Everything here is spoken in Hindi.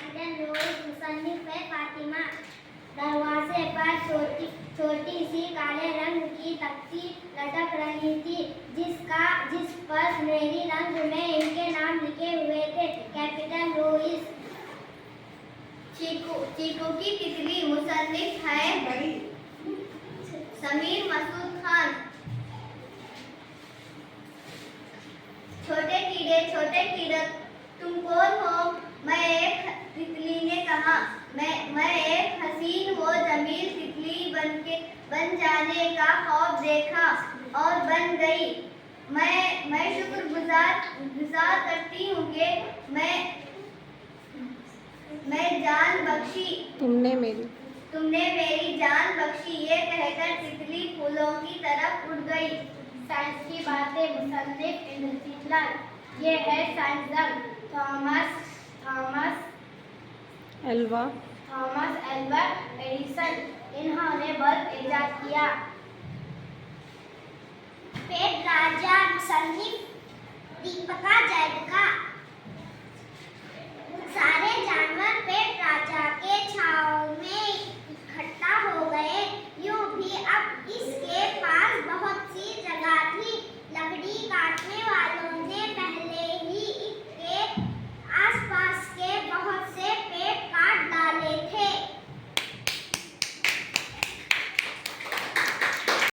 कैपिटल लुईस, मुसन्निफ है फातिमा। दरवाजे पर छोटी सी काले रंग की तख्ती लटक रही थी, जिस पर सुनहरी रंग में इनके नाम लिखे हुए थे, कैपिटल लुईस। चीकू की तितली, मुसन्निफ है समीर मसूद खान। छोटे कीड़े तुम कौन हो? मैं एक तितली ने कहा। मैं एक हसीन व जमील तितली बन जाने का ख्वाब देखा और बन गई। मैं शुक्रगुजार करती हूँ कि मैं जान बख्शी, तुमने मेरी जान बख्शी। ये कहकर तितली फूलों की तरफ उड़ गई। साइंस की बातें, मुसन्निफ इंद्रजीत। ये है साइंसदान थॉमस एल्वा एडिसन। इन्होंने बल्ब इजाद किया। पेट राजा, मुसन्निफ दीपिका जैविका।